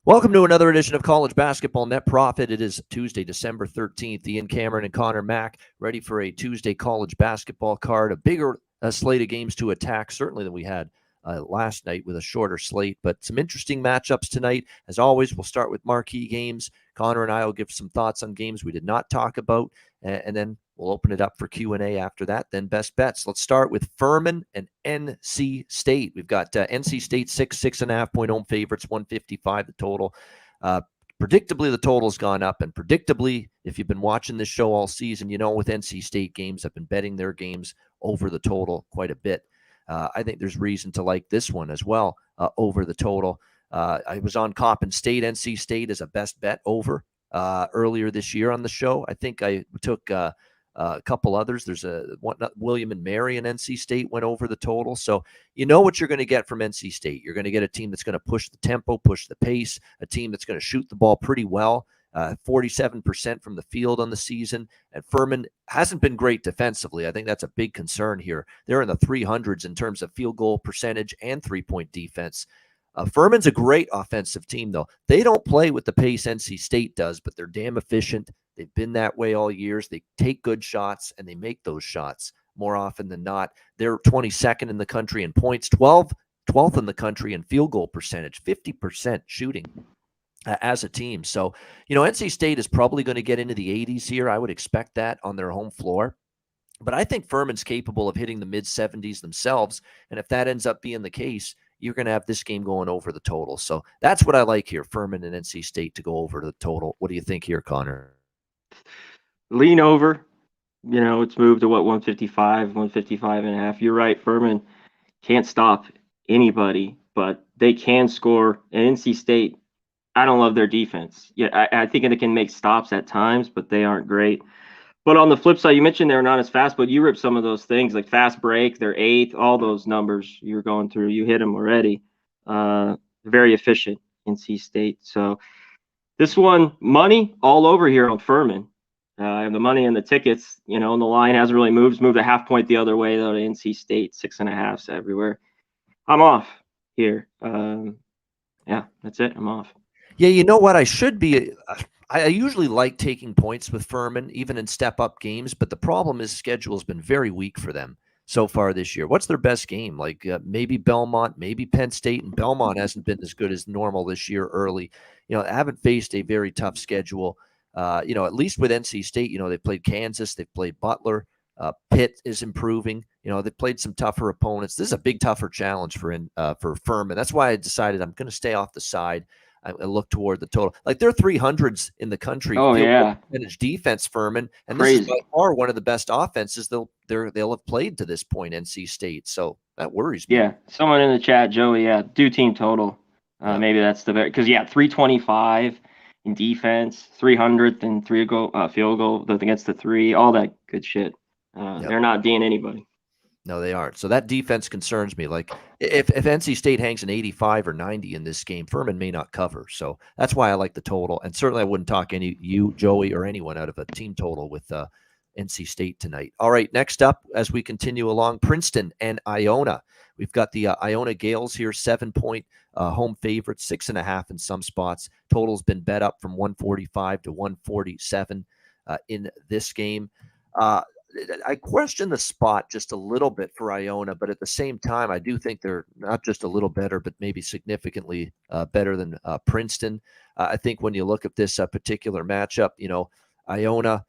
Welcome to another edition of College Basketball Net Profit. It is Tuesday, December 13th. Ian Cameron and Conor Mack ready for a Tuesday college basketball card. A bigger slate of games to attack, certainly than we had last night with a shorter slate. But some interesting matchups tonight. As always, we'll start with marquee games. Conor and I will give some thoughts on games we did not talk about, and then we'll open it up for Q&A after that. Then best bets. Let's start with Furman and NC State. We've got NC State 6.5 point home favorites, 155 the total. Predictably, the total's gone up, and predictably, if you've been watching this show all season, you know with NC State games, I've been betting their games over the total quite a bit. I think there's reason to like this one as well over the total. I was on Coppin State. NC State as a best bet over earlier this year on the show. I think I took a couple others. There's William and Mary and NC State went over the total. So you know what you're going to get from NC State. You're going to get a team that's going to push the tempo, push the pace, a team that's going to shoot the ball pretty well. 47% from the field on the season. And Furman hasn't been great defensively. I think that's a big concern here. They're in the 300s in terms of field goal percentage and three-point defense. Furman's a great offensive team, though. They don't play with the pace NC State does, but they're damn efficient. They've been that way all years. They take good shots, and they make those shots more often than not. They're 22nd in the country in points, 12th in the country in field goal percentage, 50% shooting as a team. So, NC State is probably going to get into the 80s here. I would expect that on their home floor. But I think Furman's capable of hitting the mid-70s themselves, and if that ends up being the case, you're going to have this game going over the total. So that's what I like here, Furman and NC State to go over the total. What do you think here, Conor? Lean over. It's moved to 155 and a half. You're right. Furman can't stop anybody, but they can score. And NC State, I don't love their defense. Yeah, I think it can make stops at times, but they aren't great. But on the flip side, you mentioned they're not as fast, but you ripped some of those things like fast break, they're eighth, all those numbers you're going through. You hit them already. Very efficient, NC State. So this one, money all over here on Furman. I have the money and the tickets, and the line hasn't really moved. Moved a half point the other way, though, to NC State, 6.5 everywhere. I'm off here. Yeah, that's it. I'm off. Yeah, you know what? I usually like taking points with Furman, even in step-up games, but the problem is schedule has been very weak for them so far this year. What's their best game? Like maybe Belmont, maybe Penn State, and Belmont hasn't been as good as normal this year early. Haven't faced a very tough schedule. At least with NC State, they played Kansas, they've played Butler. Pitt is improving. They played some tougher opponents. This is a big, tougher challenge for Furman. That's why I decided I'm going to stay off the side. I look toward the total. Like they're 300s in the country. Oh yeah, percentage defense, Furman, and Crazy. This is by far one of the best offenses they'll have played to this point. NC State, so that worries me. Yeah, someone in the chat, Joey. Yeah, do team total. Maybe that's because 325 in defense, 300th in field goal against the three, all that good shit. They're not D'ing anybody. No, they aren't. So that defense concerns me. Like if NC State hangs an 85 or 90 in this game, Furman may not cover. So that's why I like the total. And certainly I wouldn't talk you, Joey, or anyone out of a team total with NC State tonight. All right, next up, as we continue along, Princeton and Iona. We've got the Iona Gales here, 7-point home favorites, 6.5 in some spots. Total's been bet up from 145 to 147 in this game. I question the spot just a little bit for Iona, but at the same time, I do think they're not just a little better, but maybe significantly better than Princeton. I think when you look at this particular matchup, Iona,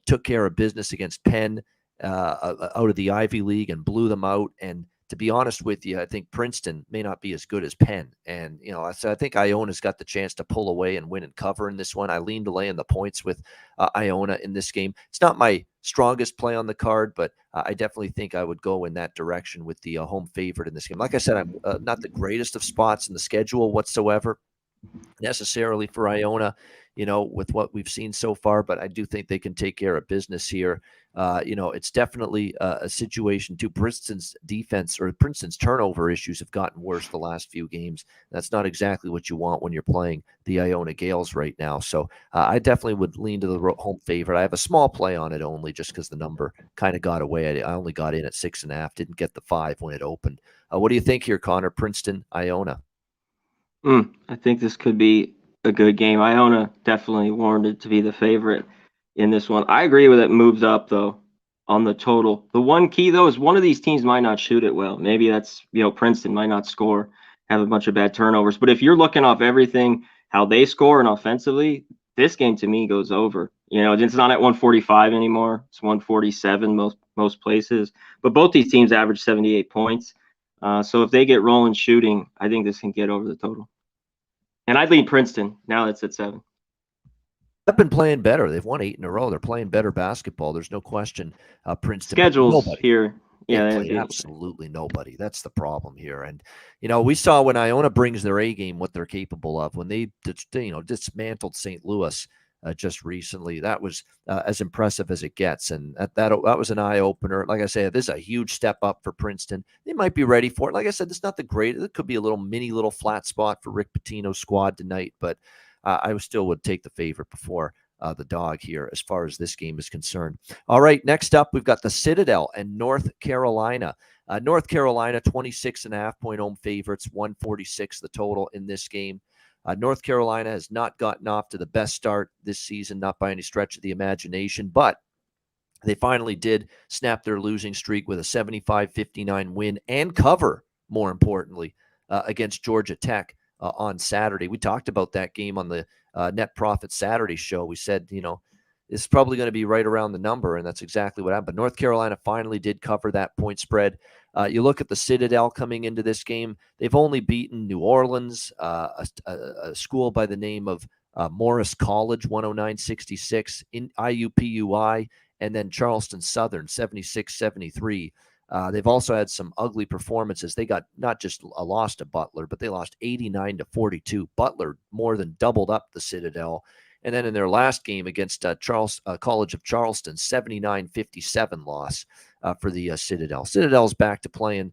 took care of business against Penn out of the Ivy League and blew them out. And to be honest with you, I think Princeton may not be as good as Penn. And, so I think Iona's got the chance to pull away and win and cover in this one. I lean to lay in the points with Iona in this game. It's not my strongest play on the card, but I definitely think I would go in that direction with the home favorite in this game. Like I said, I'm not the greatest of spots in the schedule whatsoever necessarily for Iona, with what we've seen so far, but I do think they can take care of business here. It's definitely a situation too. Princeton's defense or Princeton's turnover issues have gotten worse the last few games. That's not exactly what you want when you're playing the Iona Gales right now. So I definitely would lean to the home favorite. I have a small play on it only just because the number kind of got away. I only got in at 6.5, didn't get the 5 when it opened. What do you think here, Conor? Princeton, Iona? I think this could be a good game. Iona definitely warranted to be the favorite in this one. I agree with it. Moves up though on the total. The one key though is one of these teams might not shoot it well. Maybe that's Princeton might not score, have a bunch of bad turnovers. But if you're looking off everything, how they score and offensively, this game to me goes over. It's not at 145 anymore. It's 147 most places. But both these teams average 78 points. So if they get rolling shooting, I think this can get over the total. And I'd lean Princeton. Now it's at 7. They've been playing better. They've won 8 in a row. They're playing better basketball. There's no question. Princeton Schedules nobody. here. They Yeah, play absolutely nobody. That's the problem here. And we saw when Iona brings their A game what they're capable of. When they dismantled St. Louis just recently, that was as impressive as it gets. And that was an eye opener. Like I said, this is a huge step up for Princeton. They might be ready for it. Like I said, it's not the great. It could be a little flat spot for Rick Pitino's squad tonight, but I still would take the favorite before the dog here as far as this game is concerned. All right, next up, we've got the Citadel and North Carolina. North Carolina, 26.5-point home favorites, 146 the total in this game. North Carolina has not gotten off to the best start this season, not by any stretch of the imagination, but they finally did snap their losing streak with a 75-59 win and cover, more importantly, against Georgia Tech on Saturday. We talked about that game on the Net Profit Saturday show. We said, it's probably going to be right around the number, and that's exactly what happened. But North Carolina finally did cover that point spread. You look at the Citadel coming into this game, they've only beaten New Orleans, a school by the name of Morris College, 109-66, in IUPUI, and then Charleston Southern, 76-73. They've also had some ugly performances. They got not just a loss to Butler, but they lost 89-42. Butler more than doubled up the Citadel. And then in their last game against College of Charleston, 79-57 loss for the Citadel. Citadel's back to playing,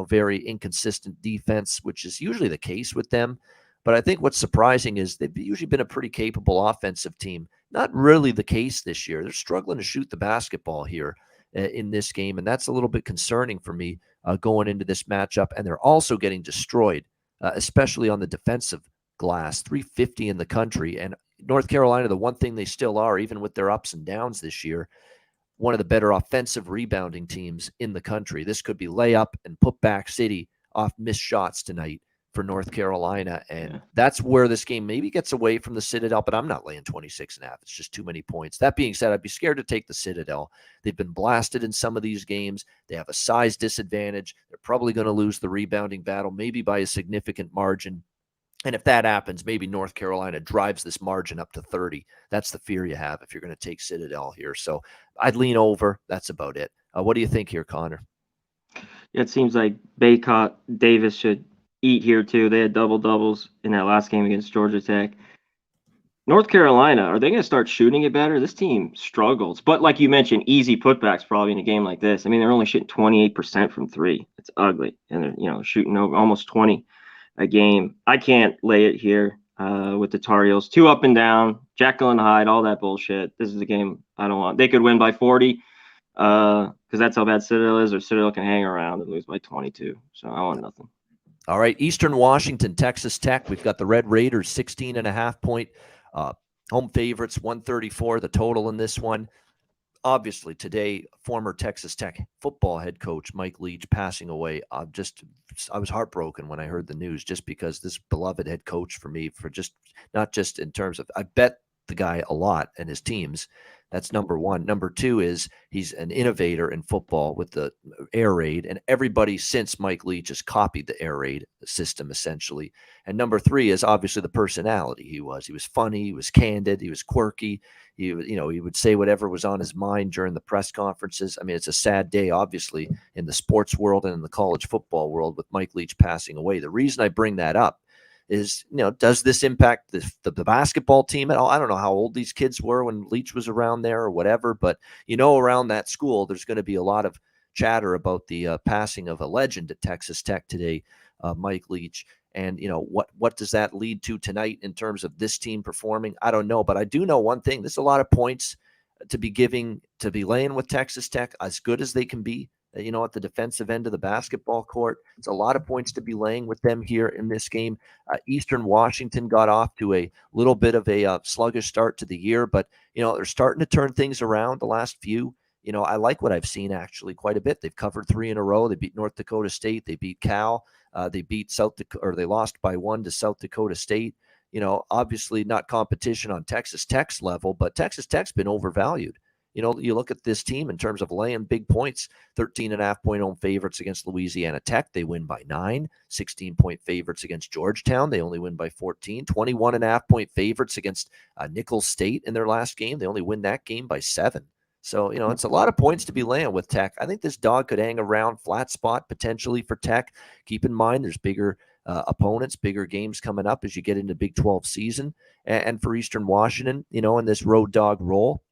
very inconsistent defense, which is usually the case with them. But I think what's surprising is they've usually been a pretty capable offensive team. Not really the case this year. They're struggling to shoot the basketball here in this game, and that's a little bit concerning for me going into this matchup. And they're also getting destroyed, especially on the defensive glass, 350 in the country. And North Carolina, the one thing they still are, even with their ups and downs this year, one of the better offensive rebounding teams in the country. This could be layup and put back city off missed shots tonight for North Carolina. And that's where this game maybe gets away from the Citadel, but I'm not laying 26.5. It's just too many points. That being said, I'd be scared to take the Citadel. They've been blasted in some of these games. They have a size disadvantage. They're probably going to lose the rebounding battle, maybe by a significant margin. And if that happens, maybe North Carolina drives this margin up to 30. That's the fear you have if you're going to take Citadel here. So I'd lean over. That's about it. What do you think here, Conor? Yeah, it seems like Baycott, Davis should eat here too. They had double-doubles in that last game against Georgia Tech. North Carolina, are they going to start shooting it better? This team struggles. But like you mentioned, easy putbacks probably in a game like this. I mean, they're only shooting 28% from three. It's ugly. And they're, shooting over almost 20 a game. I can't lay it here with the Tar Heels. 2 up and down, Jekyll and Hyde, all that bullshit. This is a game I don't want. They could win by 40 because that's how bad Citadel is, or Citadel can hang around and lose by 22. So I want nothing. All right, Eastern Washington, Texas Tech. We've got the Red Raiders, 16.5-point home favorites, 134 the total in this one. Obviously, today, former Texas Tech football head coach Mike Leach passing away. I was heartbroken when I heard the news, just because this beloved head coach for me, for just not just in terms of, I bet the guy a lot and his teams. That's number one. Number two is he's an innovator in football with the air raid, and everybody since Mike Leach has copied the air raid system essentially. And number three is obviously the personality he was. He was funny, he was candid, he was quirky. He would say whatever was on his mind during the press conferences. I mean, it's a sad day, obviously, in the sports world and in the college football world with Mike Leach passing away. The reason I bring that up is, does this impact the basketball team at all? I don't know how old these kids were when Leach was around there or whatever, but around that school, there's going to be a lot of chatter about the passing of a legend at Texas Tech today, Mike Leach. And, what does that lead to tonight in terms of this team performing? I don't know, but I do know one thing. There's a lot of points to be laying with Texas Tech, as good as they can be at the defensive end of the basketball court. It's a lot of points to be laying with them here in this game. Eastern Washington got off to a little bit of a sluggish start to the year, but, they're starting to turn things around the last few. I like what I've seen actually quite a bit. They've covered 3 in a row. They beat North Dakota State. They beat Cal. They beat South Dakota, or they lost by 1 to South Dakota State. Obviously not competition on Texas Tech's level, but Texas Tech's been overvalued. You look at this team in terms of laying big points, 13.5-point home favorites against Louisiana Tech. They win by 9, 16-point favorites against Georgetown. They only win by 14, 21.5-point favorites against Nicholls State in their last game. They only win that game by 7. So, it's a lot of points to be laying with Tech. I think this dog could hang around flat spot potentially for Tech. Keep in mind there's bigger opponents, bigger games coming up as you get into Big 12 season. And for Eastern Washington, in this road dog role,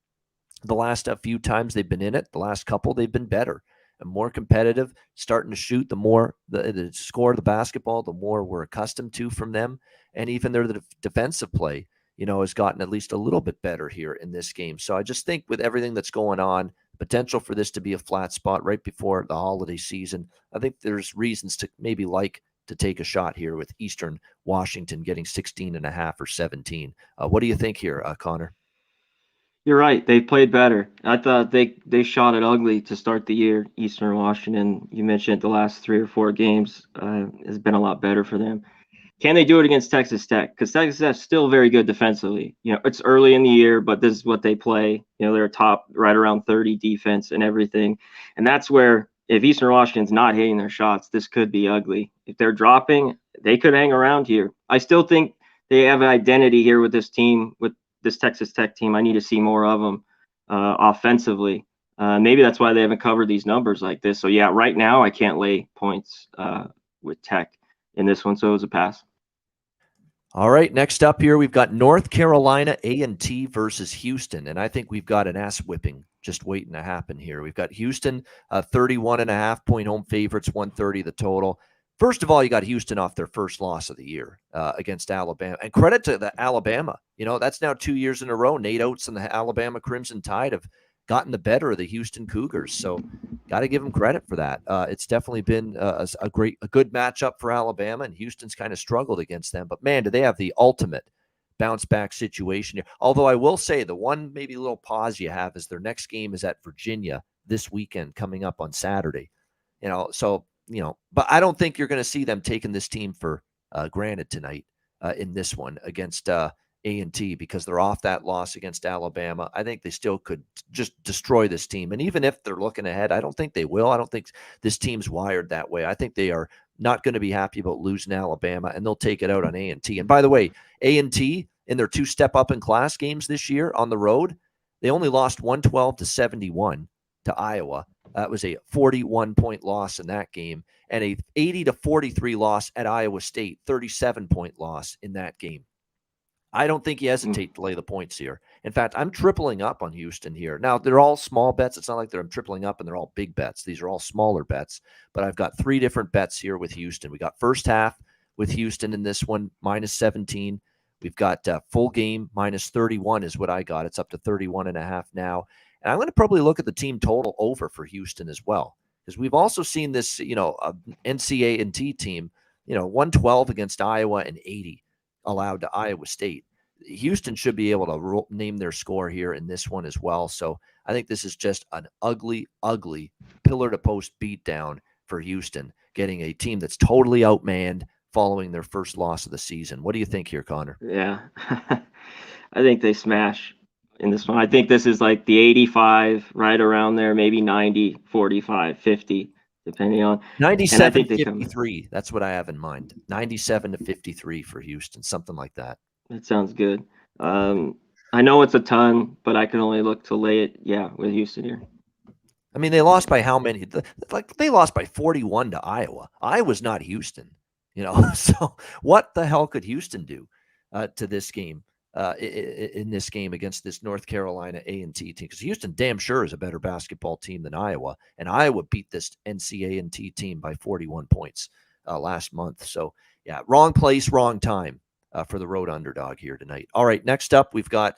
the last few times they've been in it, the last couple, they've been better and more competitive, starting to shoot. The more the score of the basketball, the more we're accustomed to from them. And even their defensive play, has gotten at least a little bit better here in this game. So I just think with everything that's going on, potential for this to be a flat spot right before the holiday season, I think there's reasons to maybe to take a shot here with Eastern Washington getting 16.5 or 17. What do you think here, Connor? You're right. They played better. I thought they shot it ugly to start the year. Eastern Washington, you mentioned the last 3 or 4 games has been a lot better for them. Can they do it against Texas Tech? Because Texas Tech's still very good defensively. It's early in the year, but this is what they play. They're top right around 30 defense and everything. And that's where if Eastern Washington's not hitting their shots, this could be ugly. If they're dropping, they could hang around here. I still think they have an identity here with this team, with this Texas Tech team. I need to see more of them offensively. Maybe that's why they haven't covered these numbers like this. So, yeah, right now I can't lay points with Tech in this one, so it was a pass. All right, next up here, we've got North Carolina A&T versus Houston, and I think we've got an ass whipping just waiting to happen here. We've got Houston, 31.5-point home favorites, 130 the total. First of all, you got Houston off their first loss of the year against Alabama, and credit to the Alabama. That's now 2 years in a row. Nate Oates and the Alabama Crimson Tide have gotten the better of the Houston Cougars. So got to give them credit for that. It's definitely been a good matchup for Alabama, and Houston's kind of struggled against them. But, man, do they have the ultimate bounce-back situation here. Although I will say the one maybe little pause you have is their next game is at Virginia this weekend coming up on Saturday. But I don't think you're going to see them taking this team for granted tonight in this one against A&T because they're off that loss against Alabama. I think they still could just destroy this team. And even if they're looking ahead, I don't think they will. I don't think this team's wired that way. I think they are not going to be happy about losing Alabama, and they'll take it out on A&T. And by the way, A&T in their 2 step-up-in-class games this year on the road, they only lost 112-71 to Iowa. That was a 41-point loss in that game, and a 80-43 loss at Iowa State, 37-point loss in that game. I don't think you hesitate to lay the points here. In fact, I'm tripling up on Houston here. Now, they're all small bets. It's not like I'm tripling up and they're all big bets. These are all smaller bets, but I've got 3 different bets here with Houston. We got first half with Houston in this one, minus 17. We've got full game, minus 31 is what I got. It's up to 31.5 now. And I'm going to probably look at the team total over for Houston as well, because we've also seen this, NCAA team, 112 against Iowa and 80 allowed to Iowa State. Houston should be able to name their score here in this one as well. So I think this is just an ugly, ugly pillar-to-post beatdown for Houston, getting a team that's totally outmanned following their first loss of the season. What do you think here, Connor? Yeah, I think they smash in this one. I think this is like the 85, right around there, maybe 90, 45, 50. Depending on 97-53. That's what I have in mind. 97-53 for Houston, something like that. That sounds good. I know it's a ton, but I can only look to lay it, with Houston here. I mean, they lost by how many? They lost by 41 to Iowa. Iowa's not Houston, So what the hell could Houston do to this game? In this game against this North Carolina A&T team, because Houston damn sure is a better basketball team than Iowa, and Iowa beat this NCAA team by 41 points last month. So, yeah, wrong place, wrong time for the road underdog here tonight. All right, next up, we've got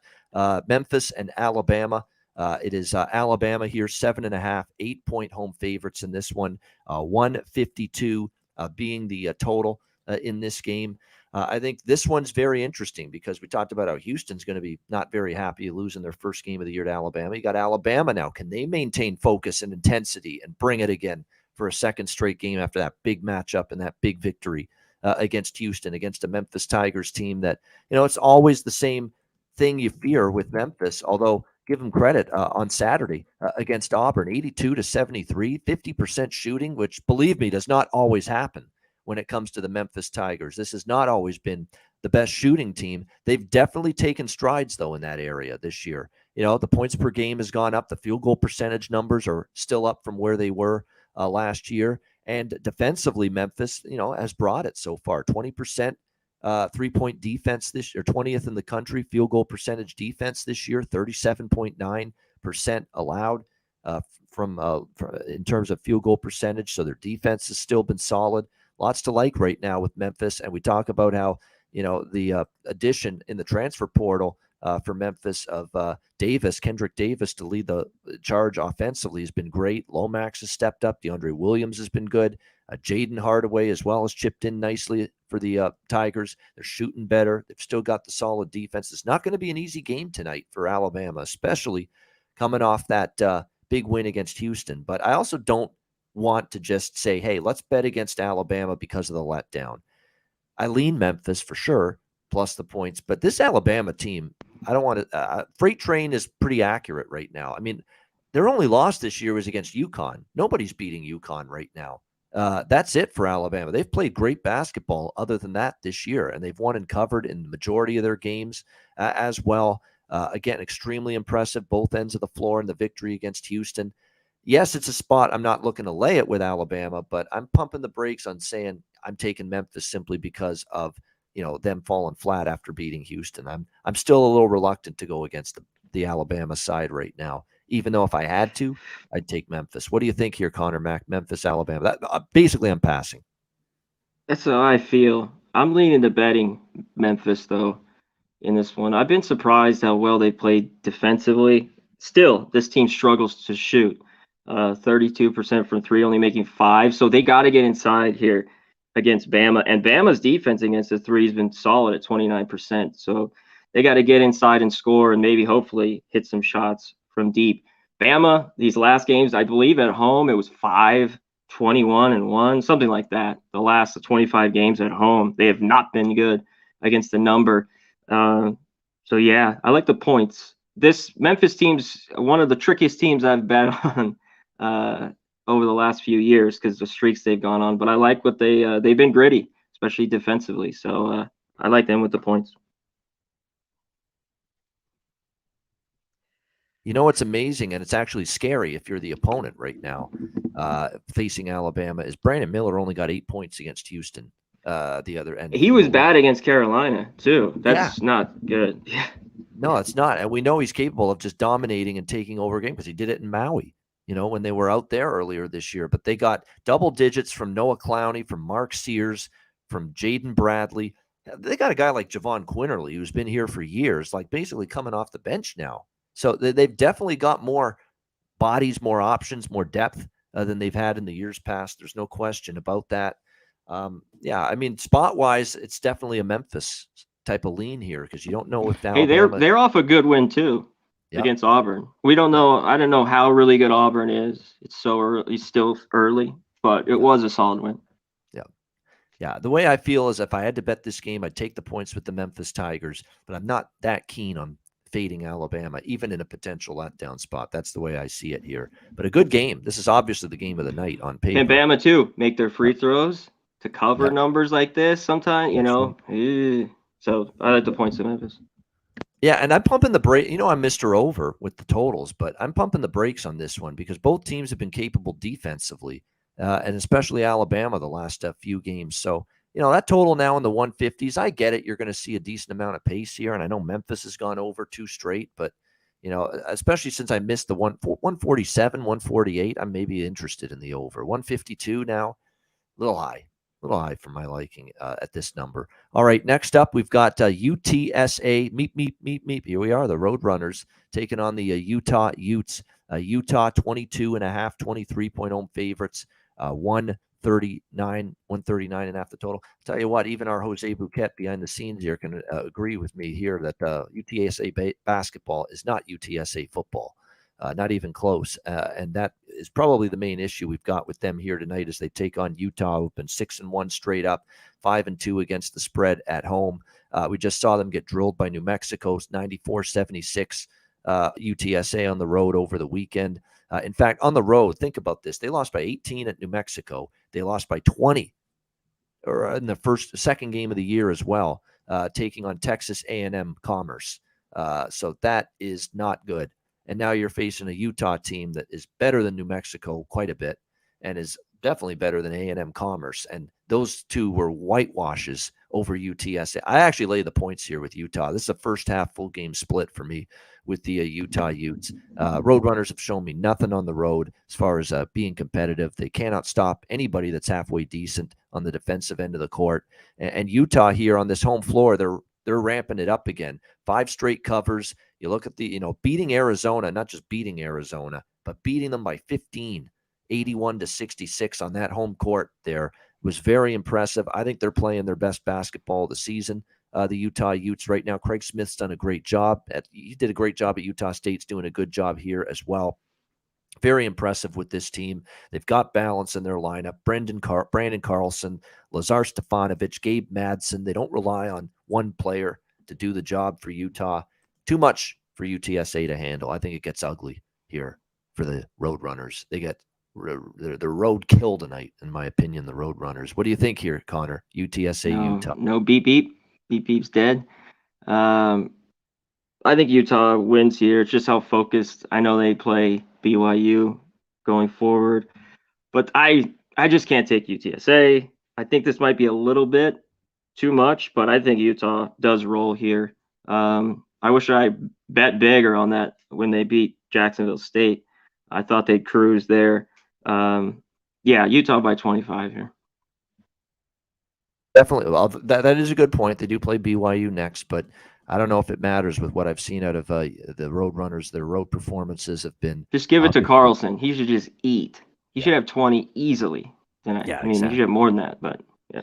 Memphis and Alabama. It is Alabama here, 7.5, 8-point home favorites in this one, 152 being the total in this game. I think this one's very interesting because we talked about how Houston's going to be not very happy losing their first game of the year to Alabama. You got Alabama now. Can they maintain focus and intensity and bring it again for a second straight game after that big matchup and that big victory against Houston, against a Memphis Tigers team that, it's always the same thing you fear with Memphis, although give them credit on Saturday against Auburn, 82-73, 50% shooting, which, believe me, does not always happen when it comes to the Memphis Tigers. This has not always been the best shooting team. They've definitely taken strides, though, in that area this year. The points per game has gone up. The field goal percentage numbers are still up from where they were last year. And defensively, Memphis, has brought it so far. 20% three-point defense this year, 20th in the country. Field goal percentage defense this year, 37.9% allowed from in terms of field goal percentage. So their defense has still been solid. Lots to like right now with Memphis. And we talk about how, the addition in the transfer portal for Memphis of Kendrick Davis to lead the charge offensively has been great. Lomax has stepped up. DeAndre Williams has been good. Jaden Hardaway as well has chipped in nicely for the Tigers. They're shooting better. They've still got the solid defense. It's not going to be an easy game tonight for Alabama, especially coming off that big win against Houston. But I also don't want to just say, hey, let's bet against Alabama because of the letdown. I lean Memphis for sure, plus the points. But this Alabama team, I don't want to freight train is pretty accurate right now. I mean, their only loss this year was against UConn. Nobody's beating UConn right now. That's it for Alabama. They've played great basketball other than that this year, and they've won and covered in the majority of their games as well. Again, extremely impressive, both ends of the floor in the victory against Houston. Yes, it's a spot I'm not looking to lay it with Alabama, but I'm pumping the brakes on saying I'm taking Memphis simply because of them falling flat after beating Houston. I'm still a little reluctant to go against the Alabama side right now, even though if I had to, I'd take Memphis. What do you think here, Conor? Memphis, Alabama? Basically, I'm passing. That's how I feel. I'm leaning to betting Memphis, though, in this one. I've been surprised how well they played defensively. Still, this team struggles to shoot. 32% from three, only making 5. So they got to get inside here against Bama. And Bama's defense against the three has been solid at 29%. So they got to get inside and score and maybe hopefully hit some shots from deep. Bama, these last games, I believe at home, it was 5-21-1, something like that. The last 25 games at home, they have not been good against the number. So, yeah, I like the points. This Memphis team's one of the trickiest teams I've bet on over the last few years because the streaks they've gone on. But I like what they've been gritty, especially defensively. So I like them with the points. What's amazing, and it's actually scary if you're the opponent right now facing Alabama, is Brandon Miller only got 8 points against Houston the other end. He was bad against Carolina, too. That's not good. No, it's not. And we know he's capable of just dominating and taking over a game because he did it in Maui, when they were out there earlier this year. But they got double digits from Noah Clowney, from Mark Sears, from Jaden Bradley. They got a guy like Javon Quinterly, who's been here for years, like basically coming off the bench now. So they've definitely got more bodies, more options, more depth than they've had in the years past. There's no question about that. Spot-wise, it's definitely a Memphis type of lean here because you don't know if Alabama... Hey, they're off a good win, too, against Auburn. We don't know. I don't know how really good Auburn is. It's so early. It's still early, but it was a solid win. Yeah, the way I feel is if I had to bet this game, I'd take the points with the Memphis Tigers, but I'm not that keen on fading Alabama, even in a potential letdown spot. That's the way I see it here. But a good game. This is obviously the game of the night on paper. And Bama, too, make their free throws to cover numbers like this sometimes, So I like the points of Memphis. Yeah, and I'm pumping the brake. I'm Mr. Over with the totals, but I'm pumping the brakes on this one because both teams have been capable defensively, and especially Alabama the last few games. So, that total now in the 150s, I get it. You're going to see a decent amount of pace here, and I know Memphis has gone over 2 straight, but, especially since I missed the 147, 148, I'm maybe interested in the over. 152 now, a little high. little high for my liking at this number. All right, next up, we've got UTSA, meep. Here we are, the Roadrunners, taking on the Utah Utes. Utah 22.5, 23-point home favorites, 139 and a half the total. Tell you what, even our Jose Bouquet behind the scenes here can agree with me here that UTSA basketball is not UTSA football. Not even close. And that is probably the main issue we've got with them here tonight as they take on Utah, who've been 6-1 straight up, 5-2 against the spread at home. We just saw them get drilled by New Mexico, 94-76, UTSA on the road over the weekend. In fact, on the road, think about this. They lost by 18 at New Mexico. They lost by 20 or in the second game of the year as well, taking on Texas A&M Commerce. So that is not good. And now you're facing a Utah team that is better than New Mexico quite a bit and is definitely better than A&M Commerce. And those two were whitewashes over UTSA. I actually lay the points here with Utah. This is a first half full game split for me with the Utah Utes. Roadrunners have shown me nothing on the road as far as being competitive. They cannot stop anybody that's halfway decent on the defensive end of the court. And Utah here on this home floor, they're ramping it up again. 5 straight covers. You look at the, beating Arizona, not just beating Arizona, but beating them by 15, 81-66 on that home court there was very impressive. I think they're playing their best basketball of the season. The Utah Utes right now. Craig Smith's done a great job. He did a great job at Utah State's doing a good job here as well. Very impressive with this team. They've got balance in their lineup. Brandon Carlson, Lazar Stefanovic, Gabe Madsen. They don't rely on one player to do the job for Utah. Too much for UTSA to handle. I think it gets ugly here for the Roadrunners. They get the road kill tonight, in my opinion, the Roadrunners. What do you think here, Connor? UTSA, Utah. No beep beep. Beep beep's dead. I think Utah wins here. It's just how focused. I know they play BYU going forward, but I just can't take UTSA. I think this might be a little bit too much, but I think Utah does roll here. I wish I bet bigger on that when they beat Jacksonville State. I thought they'd cruise there. Utah by 25 here. Definitely. Well, that is a good point. They do play BYU next, but I don't know if it matters with what I've seen out of the Roadrunners. Their road performances have been. Just give it to Carlson. He should just eat. He should have 20 easily tonight. Yeah, I mean, exactly. he should have more than that, but yeah.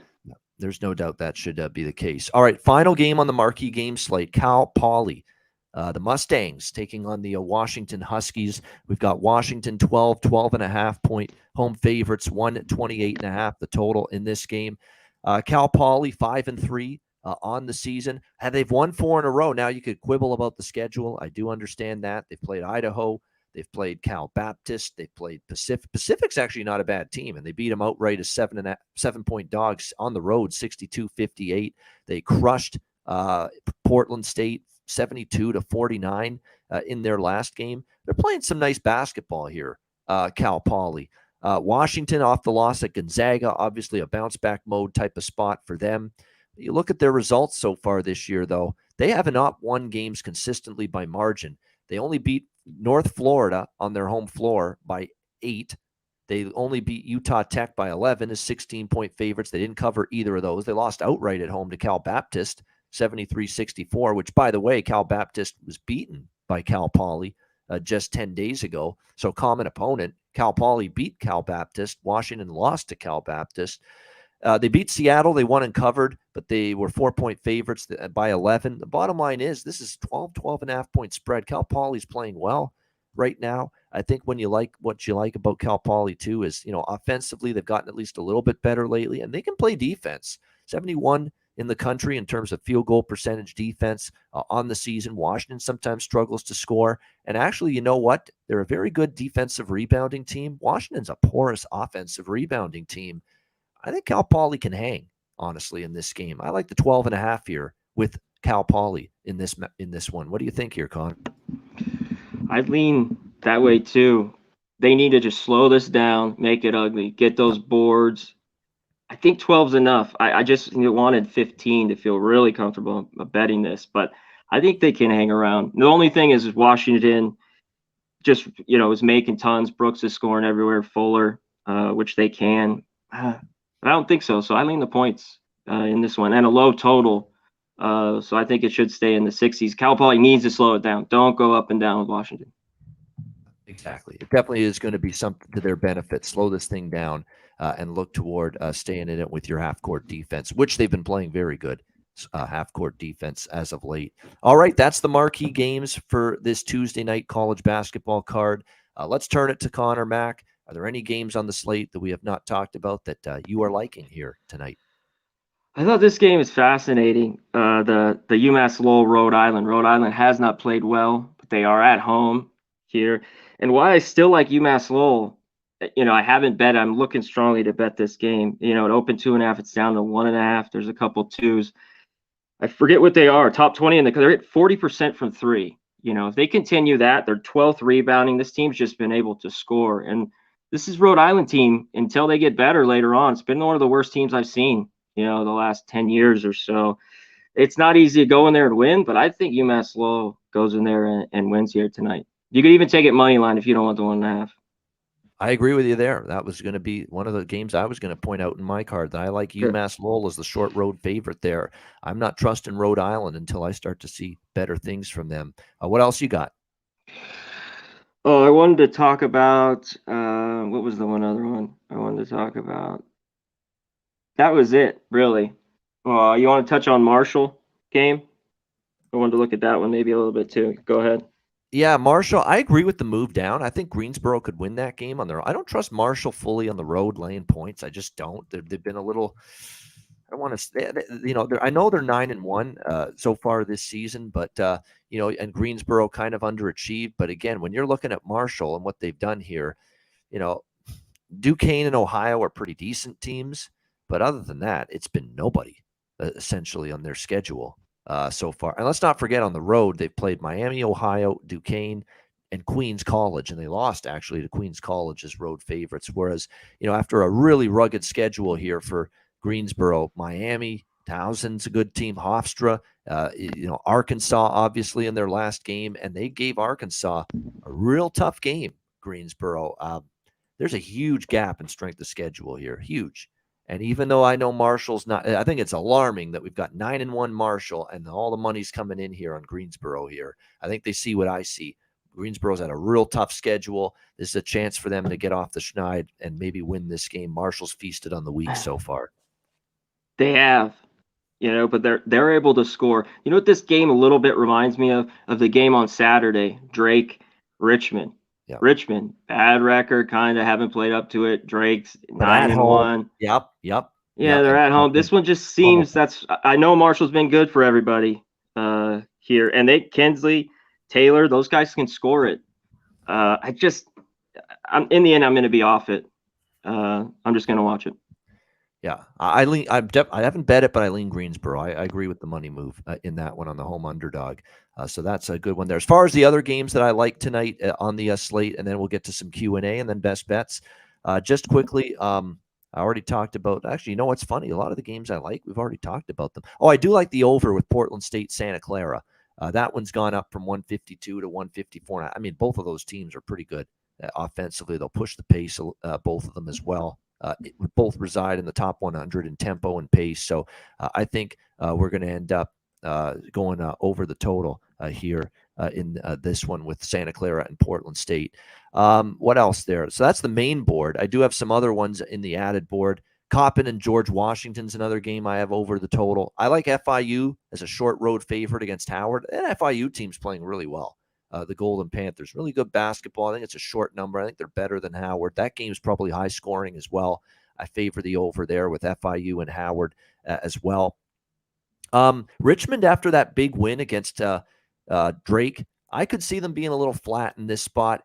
There's no doubt that should be the case. All right, final game on the marquee game slate, Cal Poly. The Mustangs taking on the Washington Huskies. We've got Washington 12.5 point home favorites, 128.5 the total in this game. Cal Poly 5-3 on the season. They've won 4 in a row. Now you could quibble about the schedule. I do understand that. They've played Idaho. They've played Cal Baptist. They've played Pacific. Pacific's actually not a bad team, and they beat them outright as 7-point dogs on the road, 62-58. They crushed Portland State 72-49 in their last game. They're playing some nice basketball here, Cal Poly. Washington off the loss at Gonzaga, obviously a bounce-back mode type of spot for them. You look at their results so far this year, though. They have not won games consistently by margin. They only beat North Florida on their home floor by 8. They only beat Utah Tech by 11 as 16-point favorites. They didn't cover either of those. They lost outright at home to Cal Baptist, 73-64, which, by the way, Cal Baptist was beaten by Cal Poly just 10 days ago. So common opponent. Cal Poly beat Cal Baptist. Washington lost to Cal Baptist. They beat Seattle. They won and covered, but they were 4-point favorites by 11. The bottom line is this is 12.5 point spread. Cal Poly's playing well right now. I think what you like about Cal Poly too is, offensively, they've gotten at least a little bit better lately, and they can play defense. 71 in the country in terms of field goal percentage defense on the season. Washington sometimes struggles to score. And actually, you know what? They're a very good defensive rebounding team. Washington's a porous offensive rebounding team. I think Cal Poly can hang, honestly, in this game. I like the 12.5 here with Cal Poly in this one. What do you think here, Conor? I lean that way too. They need to just slow this down, make it ugly, get those boards. I think 12's enough. I just wanted 15 to feel really comfortable betting this, but I think they can hang around. The only thing is Washington just, is making tons. Brooks is scoring everywhere. Fuller, which they can. but I don't think so. So I lean the points in this one and a low total. So I think it should stay in the 60s. Cal Poly needs to slow it down. Don't go up and down with Washington. Exactly. It definitely is going to be something to their benefit. Slow this thing down and look toward staying in it with your half-court defense, which they've been playing very good half-court defense as of late. All right, that's the marquee games for this Tuesday night college basketball card. Let's turn it to Conor, Mac. Are there any games on the slate that we have not talked about that you are liking here tonight? I thought this game is fascinating. The UMass Lowell Rhode Island. Rhode Island has not played well, but they are at home here. And why I still like UMass Lowell, I haven't bet. I'm looking strongly to bet this game. It opened 2.5. It's down to 1.5. There's a couple twos. I forget what they are. Top 20 in they're at 40% from three. If they continue that, they're 12th rebounding. This team's just been able to score. And this is Rhode Island team until they get better later on. It's been one of the worst teams I've seen, the last 10 years or so. It's not easy to go in there and win, but I think UMass Lowell goes in there and wins here tonight. You could even take it money line if you don't want the 1.5. I agree with you there. That was going to be one of the games I was going to point out in my card that I like UMass Lowell as the short road favorite there. I'm not trusting Rhode Island until I start to see better things from them. What else you got? Oh, I wanted to talk about what was the one other one I wanted to talk about? That was it, really. You want to touch on Marshall game? I wanted to look at that one maybe a little bit too. Go ahead. Yeah, Marshall, I agree with the move down. I think Greensboro could win that game on their own. I don't trust Marshall fully on the road laying points. I just don't. They've been a little – I don't want to – I know they're 9-1 so far this season, but, and Greensboro kind of underachieved. But, again, when you're looking at Marshall and what they've done here, Duquesne and Ohio are pretty decent teams. But other than that, it's been nobody essentially on their schedule so far. And let's not forget on the road, they've played Miami, Ohio, Duquesne, and Queens College, and they lost actually to Queens College as road favorites. Whereas, after a really rugged schedule here for Greensboro, Miami, Towson's a good team, Hofstra, Arkansas obviously in their last game, and they gave Arkansas a real tough game, Greensboro. There's a huge gap in strength of schedule here, huge. And even though I know Marshall's not, I think it's alarming that we've got 9-1 Marshall and all the money's coming in here on Greensboro here. I think they see what I see. Greensboro's had a real tough schedule. This is a chance for them to get off the schneid and maybe win this game. Marshall's feasted on the week so far. They have, but they're able to score. You know what this game a little bit reminds me of the game on Saturday, Drake, Richmond. Yep. Richmond, bad record, kind of haven't played up to it. Drake's 9-1. Yep. Yeah, they're at home. This one just seems I know Marshall's been good for everybody here, and Kensley, Taylor, those guys can score it. I'm in the end, I'm going to be off it. I'm just going to watch it. Yeah, I haven't bet it, but I lean Greensboro. I agree with the money move in that one on the home underdog. So that's a good one there. As far as the other games that I like tonight on the slate, and then we'll get to some Q&A and then best bets. Just quickly, I already talked about – actually, you know what's funny? A lot of the games I like, we've already talked about them. Oh, I do like the over with Portland State, Santa Clara. That one's gone up from 152 to 154. I mean, both of those teams are pretty good offensively. They'll push the pace, both of them as well. Both reside in the top 100 in tempo and pace. So I think we're going to end up going over the total here in this one with Santa Clara and Portland State. What else there? So that's the main board. I do have some other ones in the added board. Coppin and George Washington's another game I have over the total. I like FIU as a short road favorite against Howard. And FIU team's playing really well. The Golden Panthers, really good basketball. I think it's a short number. I think they're better than Howard. That game's probably high scoring as well. I favor the over there with FIU and Howard as well. Richmond, after that big win against Drake, I could see them being a little flat in this spot.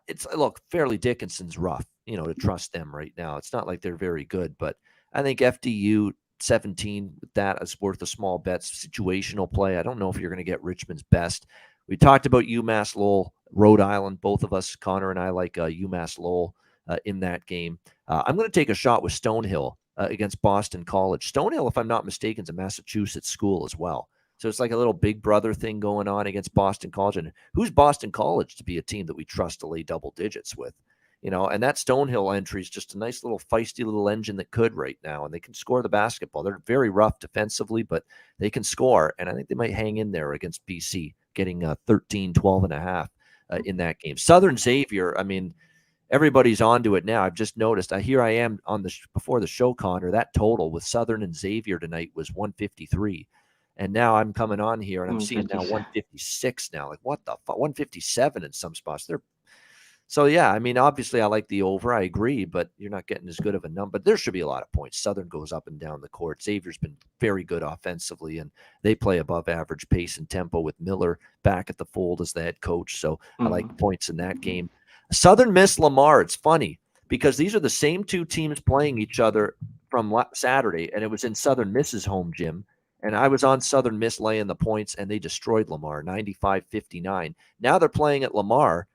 Fairleigh Dickinson's rough, to trust them right now. It's not like they're very good, but I think FDU 17 with that is worth a small bet. Situational play. I don't know if you're going to get Richmond's best. We talked about UMass Lowell, Rhode Island. Both of us, Conor and I, like UMass Lowell in that game. I'm going to take a shot with Stonehill against Boston College. Stonehill, if I'm not mistaken, is a Massachusetts school as well. So it's like a little big brother thing going on against Boston College. And who's Boston College to be a team that we trust to lay double digits with? And that Stonehill entry is just a nice little feisty little engine that could right now, and they can score the basketball. They're very rough defensively, but they can score, and I think they might hang in there against BC, getting 13, 12 and a half in that game. Southern Xavier, I mean, everybody's onto it now. I've just noticed. Here I am on before the show, Connor. That total with Southern and Xavier tonight was 153. And now I'm coming on here and I'm seeing now 156 now. Like, what the fuck? 157 in some spots. So, yeah, I mean, obviously I like the over. I agree, but you're not getting as good of a number. There should be a lot of points. Southern goes up and down the court. Xavier's been very good offensively, and they play above average pace and tempo with Miller back at the fold as the head coach. So I like points in that game. Southern Miss Lamar. It's funny because these are the same two teams playing each other from Saturday, and it was in Southern Miss's home gym. And I was on Southern Miss laying the points, and they destroyed Lamar, 95-59. Now they're playing at Lamar,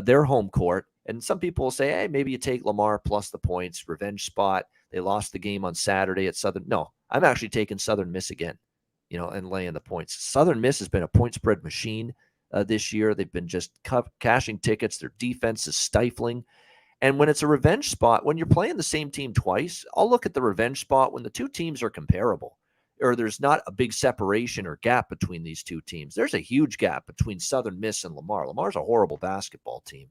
their home court. And some people will say, hey, maybe you take Lamar plus the points, revenge spot. They lost the game on Saturday at Southern. No, I'm actually taking Southern Miss again, and laying the points. Southern Miss has been a point spread machine this year. They've been just cashing tickets. Their defense is stifling. And when it's a revenge spot, when you're playing the same team twice, I'll look at the revenge spot when the two teams are comparable, or there's not a big separation or gap between these two teams. There's a huge gap between Southern Miss and Lamar. Lamar's a horrible basketball team.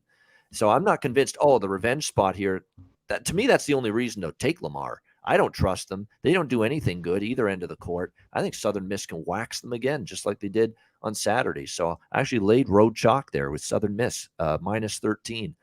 So I'm not convinced, the revenge spot here, that to me, that's the only reason to take Lamar. I don't trust them. They don't do anything good either end of the court. I think Southern Miss can wax them again, just like they did on Saturday. So I actually laid road chalk there with Southern Miss, minus 13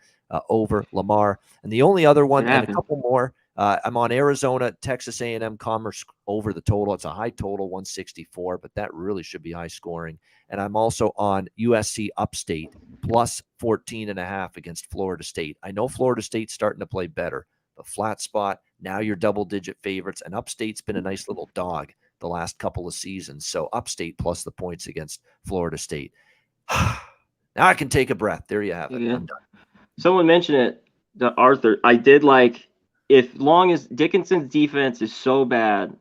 over Lamar. And the only other one, and a couple more, I'm on Arizona, Texas A&M Commerce over the total. It's a high total, 164, but that really should be high scoring. And I'm also on USC Upstate plus 14.5 against Florida State. I know Florida State's starting to play better. The flat spot, now you're double-digit favorites, and Upstate's been a nice little dog the last couple of seasons. So Upstate plus the points against Florida State. Now I can take a breath. There you have it. Yeah. I'm done. Someone mentioned it, the Arthur. I did like, if long as Dickinson's defense is so bad,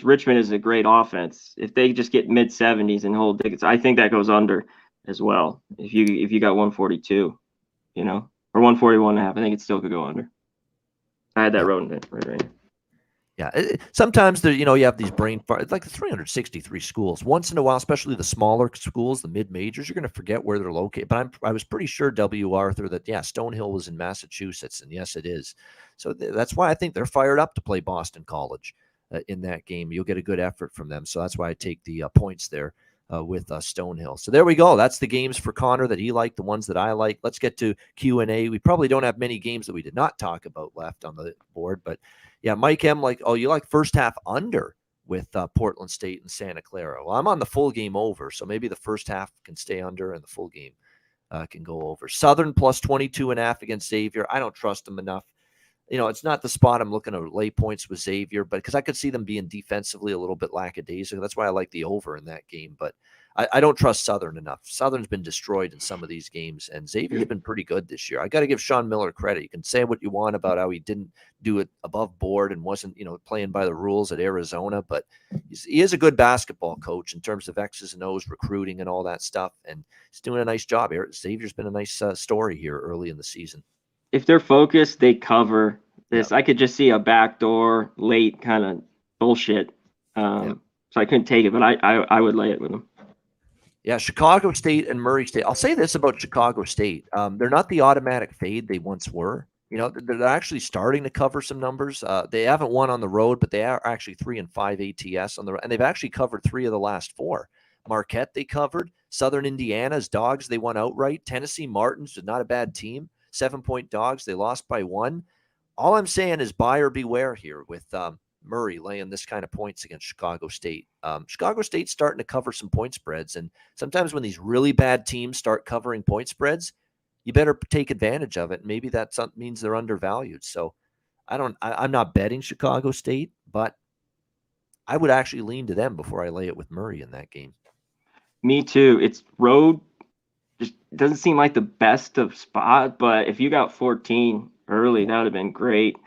Richmond is a great offense. If they just get mid 70s and hold Dickinson, I think that goes under as well. If you got 142, or 141.5, I think it still could go under. I had that wrote right. Yeah, sometimes you have these brain fart. It's like the 363 schools. Once in a while, especially the smaller schools, the mid majors, you're going to forget where they're located. But I was pretty sure, W. Arthur, that Stonehill was in Massachusetts, and yes, it is. So that's why I think they're fired up to play Boston College in that game. You'll get a good effort from them. So that's why I take the points there with Stonehill. So there we go. That's the games for Conor that he liked, the ones that I like. Let's get to Q&A. We probably don't have many games that we did not talk about left on the board, but yeah, Mike M. you like first half under with Portland State and Santa Clara. Well, I'm on the full game over, so maybe the first half can stay under and the full game can go over. Southern plus 22.5 against Xavier. I don't trust them enough. It's not the spot I'm looking to lay points with Xavier, but because I could see them being defensively a little bit lackadaisical. That's why I like the over in that game. But I don't trust Southern enough. Southern's been destroyed in some of these games, and Xavier's been pretty good this year. I got to give Sean Miller credit. You can say what you want about how he didn't do it above board and wasn't, playing by the rules at Arizona, but he is a good basketball coach in terms of X's and O's, recruiting and all that stuff, and he's doing a nice job here. Xavier's been a nice story here early in the season. If they're focused, they cover this. Yep. I could just see a backdoor late kind of bullshit. So I couldn't take it, but I would lay it with them. Yeah, Chicago State and Murray State. I'll say this about Chicago State. They're not the automatic fade they once were. They're actually starting to cover some numbers. They haven't won on the road, but they are actually 3-5 ATS on the road, and they've actually covered 3 of the last 4. Marquette they covered. Southern Indiana's dogs they won outright. Tennessee Martins is not a bad team. 7-point dogs. They lost by 1. All I'm saying is buyer beware here with Murray laying this kind of points against Chicago State. Chicago State's starting to cover some point spreads, and sometimes when these really bad teams start covering point spreads, you better take advantage of it. Maybe that means they're undervalued. So I'm not betting Chicago State, but I would actually lean to them before I lay it with Murray in that game. Me too. It's road. Just doesn't seem like the best of spot, but if you got 14 early, that would have been great.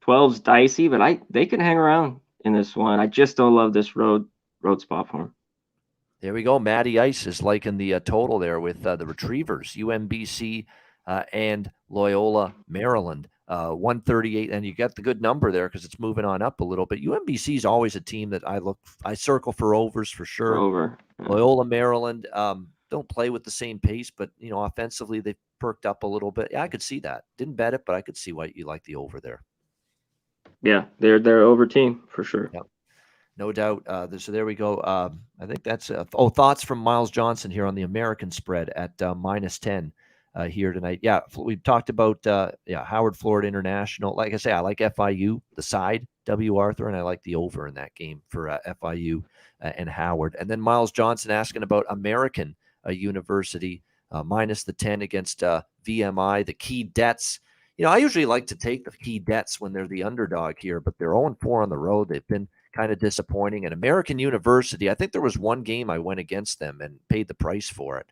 12's dicey, but they can hang around in this one. I just don't love this road spot for them. There we go. Matty Ice is liking the total there with the Retrievers. UMBC and Loyola, Maryland. 138, and you get the good number there because it's moving on up a little bit. UMBC is always a team that I circle for overs for sure. Over. Yeah. Loyola, Maryland, don't play with the same pace, but offensively they've perked up a little bit. Yeah, I could see that. Didn't bet it, but I could see why you like the over there. Yeah, they're over team for sure. Yep. No doubt. So there we go. I think that's thoughts from Miles Johnson here on the American spread at -10 here tonight. Yeah, we've talked about Howard, Florida International. Like I say, I like FIU, the side, W. Arthur, and I like the over in that game for FIU and Howard. And then Miles Johnson asking about American University minus the 10 against VMI, the Key Dets. I usually like to take the Key Dets when they're the underdog here, but they're 0-4 on the road. They've been kind of disappointing. And American University, I think there was one game I went against them and paid the price for it.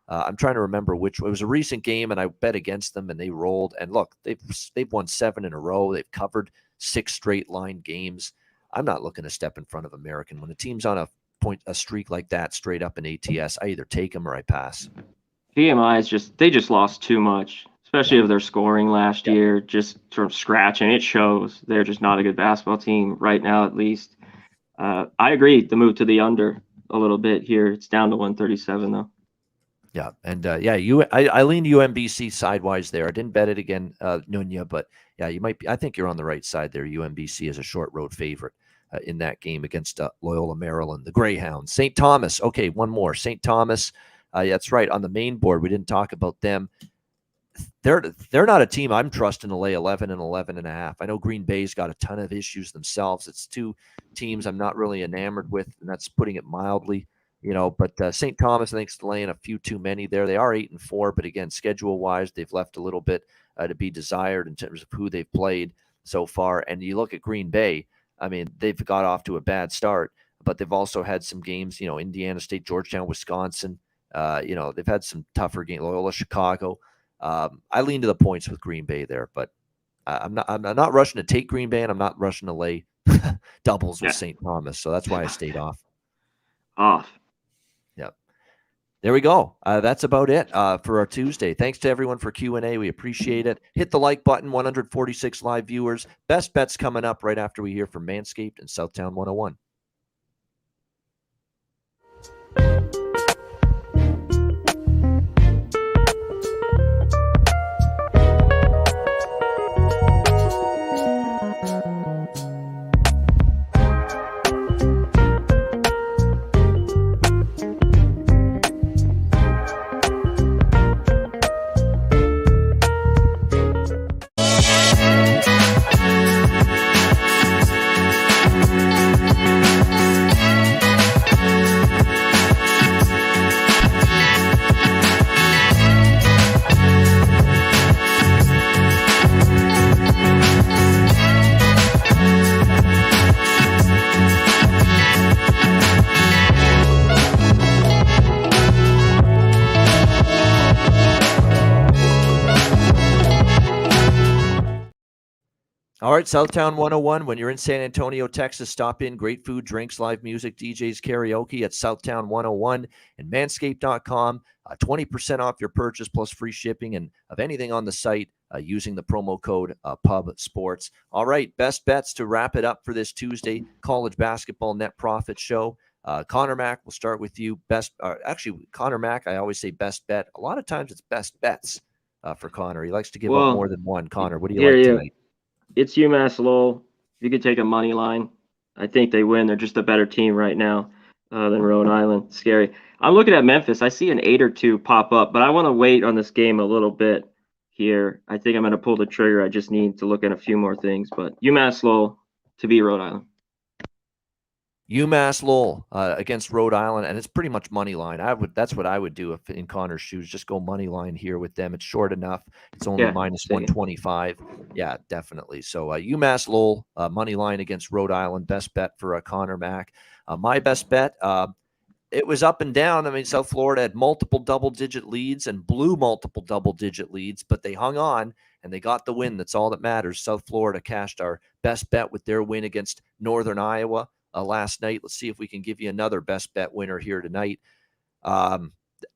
I'm trying to remember which. It was a recent game, and I bet against them, and they rolled. And look, they've won 7 in a row. They've covered 6 straight line games. I'm not looking to step in front of American. When a team's on a streak like that, straight up in ATS, I either take them or I pass. VMI they just lost too much, especially of their scoring last year, just from scratch, and it shows. They're just not a good basketball team right now, at least. I agree. The move to the under a little bit here. It's down to 137 though. Yeah, and I lean UMBC sidewise there. I didn't bet it again, Nunya, but yeah, you might be. I think you're on the right side there. UMBC is a short road favorite in that game against Loyola, Maryland, the Greyhounds. St. Thomas. Okay, one more. St. Thomas. That's right. On the main board, we didn't talk about them. They're not a team I'm trusting to lay 11 and 11.5. I know Green Bay's got a ton of issues themselves. It's 2 teams I'm not really enamored with, and that's putting it mildly. But St. Thomas, I think, is laying a few too many there. They are 8-4, but again, schedule-wise, they've left a little bit to be desired in terms of who they've played so far. And you look at Green Bay, I mean, they've got off to a bad start, but they've also had some games, Indiana State, Georgetown, Wisconsin. They've had some tougher games, Loyola, Chicago. I lean to the points with Green Bay there, but I'm not rushing to take Green Bay, and I'm not rushing to lay doubles with St. Thomas. So that's why I stayed off. Yep. There we go. That's about it for our Tuesday. Thanks to everyone for Q&A. We appreciate it. Hit the like button, 146 live viewers. Best bets coming up right after we hear from Manscaped and Southtown 101. All right, Southtown 101. When you're in San Antonio, Texas, stop in. Great food, drinks, live music, DJs, karaoke at Southtown 101 and manscaped.com. 20% off your purchase plus free shipping and of anything on the site using the promo code Pub Sports. All right, best bets to wrap it up for this Tuesday college basketball net profit show. Conor Mack, we'll start with you. Conor Mack, I always say best bet. A lot of times it's best bets for Conor. He likes to give up more than one. Conor, what do you like tonight? It's UMass Lowell. If you could take a money line, I think they win. They're just a better team right now than Rhode Island. Scary. I'm looking at Memphis. I see an 8 or 2 pop up, but I want to wait on this game a little bit here. I think I'm going to pull the trigger. I just need to look at a few more things. But UMass Lowell to beat Rhode Island. UMass Lowell against Rhode Island, and it's pretty much money line. That's what I would do if in Conor's shoes. Just go money line here with them. It's short enough. It's only minus 125. Yeah, definitely. So UMass Lowell money line against Rhode Island. Best bet for Conor Mack. My best bet. It was up and down. I mean, South Florida had multiple double-digit leads and blew multiple double-digit leads, but they hung on and they got the win. That's all that matters. South Florida cashed our best bet with their win against Northern Iowa last night. Let's see if we can give you another best bet winner here tonight.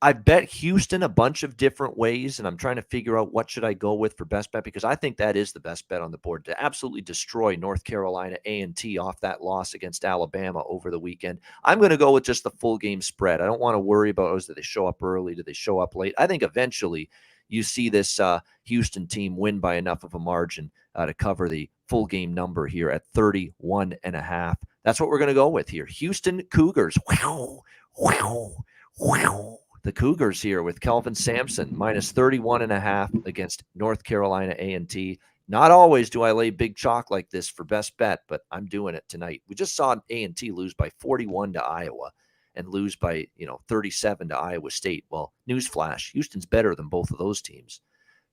I bet Houston a bunch of different ways, and I'm trying to figure out what should I go with for best bet, because I think that is the best bet on the board, to absolutely destroy North Carolina A&T off that loss against Alabama over the weekend. I'm going to go with just the full game spread. I don't want to worry about, do they show up early? Do they show up late? I think eventually you see this Houston team win by enough of a margin to cover the full game number here at 31.5. That's what we're going to go with here. Houston Cougars. Wow, wow, wow. The Cougars here with Kelvin Sampson minus 31.5 against North Carolina A&T. Not always do I lay big chalk like this for best bet, but I'm doing it tonight. We just saw A&T lose by 41 to Iowa and lose by 37 to Iowa State. Well, newsflash, Houston's better than both of those teams.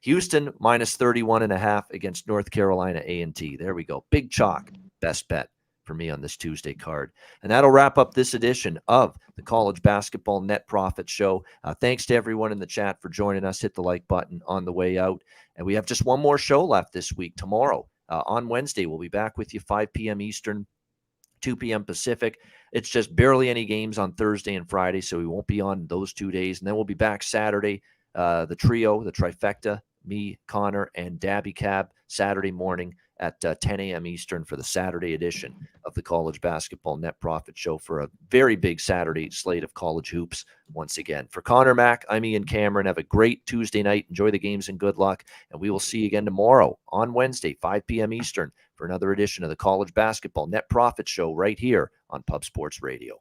Houston minus 31.5 against North Carolina A&T. There we go. Big chalk, best bet for me on this Tuesday card. And that'll wrap up this edition of the College Basketball Net Profit Show. Thanks to everyone in the chat for joining us. Hit the like button on the way out. And we have just one more show left this week. Tomorrow, on Wednesday, we'll be back with you 5 p.m. Eastern, 2 p.m. Pacific. It's just barely any games on Thursday and Friday, so we won't be on those 2 days. And then we'll be back Saturday, the trio, the trifecta, me, Conor, and Dabby Cab, Saturday morning at 10 a.m. Eastern for the Saturday edition of the College Basketball Net Profit Show for a very big Saturday slate of college hoops once again. For Conor Mack, I'm Ian Cameron. Have a great Tuesday night. Enjoy the games and good luck. And we will see you again tomorrow on Wednesday, 5 p.m. Eastern for another edition of the College Basketball Net Profit Show right here on Pub Sports Radio.